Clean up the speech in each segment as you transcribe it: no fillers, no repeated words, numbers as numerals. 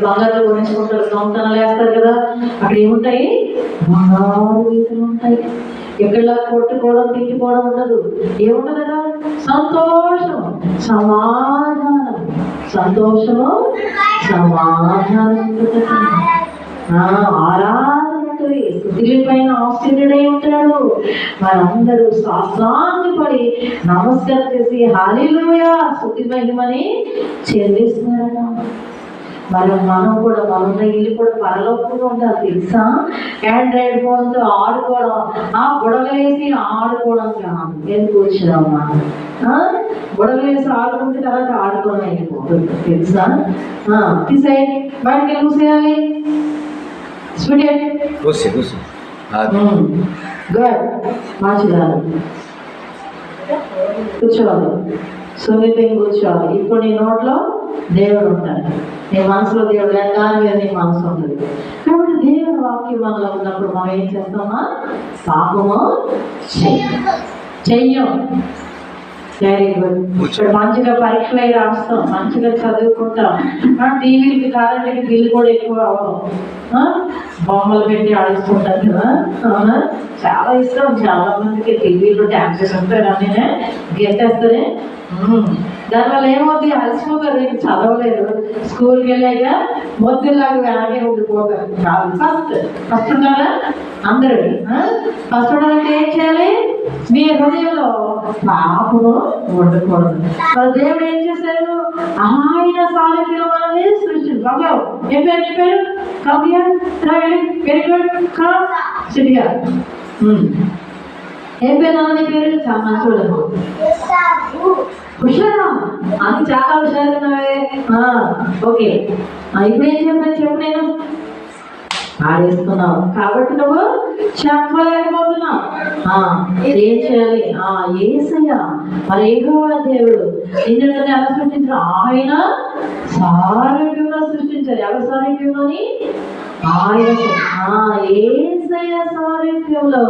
బంగారు కొనించుకుంటారు, దొంగతనాలు వేస్తారు కదా, అక్కడ ఏముంటాయి? బంగారు గీతలు ఉంటాయి. ఎక్కడ కొట్టుకోవడం తిట్టుకోవడం ఉండదు. ఏముంటది కదా? సంతోషం, సమాధానం. సంతోషము, సమాధానం. ఆరాధన ఉంటుంది. స్థుతుల పైన ఆశ్చర్యుడై ఉంటాడు. మనందరూ శాస్త్రాన్ని పడి నమస్కారం చేసి హల్లెలూయా స్తుతి మహిమని చెల్లిస్తున్నారట. మనం కూడా మన ఇల్లు కూడా పరలోకంగా ఉండాలి తెలుసా? ఆండ్రాయిడ్ ఫోన్తో ఆడుకోవడం, బుడగలేసి ఆడుకోవడం కాదు. ఎందుకు వచ్చామా? బుడగలేసి ఆడుకుంటే తర్వాత ఆడుకోవడం అయిపోతుంది తెలుసా? తీసేయి, బయటకి వెళ్ళి కూసేయాలి. గుడ్, మంచిదా? కూర్చోవాలి, సున్నితంగా కూర్చోవాలి. ఇప్పుడు నీ నోట్లో దేవుడు ఉంటాడు, నీ మనసులో దేవుడు దాని మీద నీ మనసు ఉంటుంది. కాబట్టి దేవుడు వాక్యం మనలో ఉన్నప్పుడు మనం ఏం చేస్తామా? పాపము చెయ్యం. Very good. ఇక్కడ మంచిగా పరీక్షలు అయి రాస్తాం, మంచిగా చదువుకుంటాం. టీవీలకి కరెంట్కి బిల్లు కూడా ఎక్కువ అవ్వడం. బొమ్మలు పెట్టి ఆడుకుంటారు కదా, అవునా? చాలా ఇష్టం చాలా మందికి. టీవీలో డ్యాన్సెస్ ఉంటారు, అన్నీ గెట్టేస్తారే. దానివల్ల ఏమవుతుంది? అలసిపోతారు, చదవలేదు. స్కూల్కి వెళ్ళాక మొద్దులాగా వెనకే ఉండిపోతారు. ఫస్ట్ ఉండాలా? అందరూ ఫస్ట్ ఉండాలంటే ఏం చేయాలి? మీ హృదయంలో పాపము ఉండకూడదు. మరి దేవుడు ఏం చేశారు? ఆయన సారథ్యంలో మనల్ని సృష్టించారు. బాబు ఏం పేరు? నీ పేరు? కవ్య. Very good. సిటిగా ఏం పేరు? నీ పేరు? చాలా మంచి హుషారా? అది చాలా హుషారున్నావే. ఓకే, ఇప్పుడు ఏం చెప్పు నేను ఆడేస్తున్నావు కాబట్టి నువ్వు చెప్పలేకపోతున్నావు. ఏం చేయాలి? యేసయ్య మరి యెహోవా దేవుడు నిన్ను ఎలా సృష్టించారు? ఆయన సారూప్యంలో సృష్టించారు. ఎవరి సారూప్యంలోని? ఆయన యేసయ్య సారూప్యంలో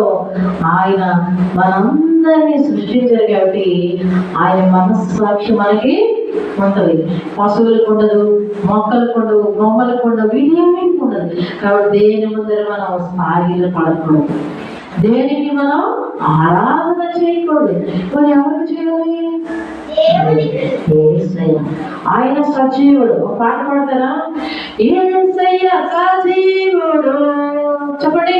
ఆయన మనందరినీ సృష్టించారు. కాబట్టి ఆయన మనస్సాక్షి మనకి ఉంటుంది. పశువులకు ఉండదు, మొక్కలకు ఉండదు, బొమ్మలకు ఉండదు, వీటికి ఉండదు. కాబట్టి దేని ముందర మనం స్థాయిలో పడకూడదు, దేనికి మనం ఆరాధన చేయకూడదు. మరి ఎవరికి చేయాలి? యేసయ్య. ఆయన సజీవుడు. ఒక పాట పాడతారా? యేసయ్య సజీవుడు. చెప్పండి.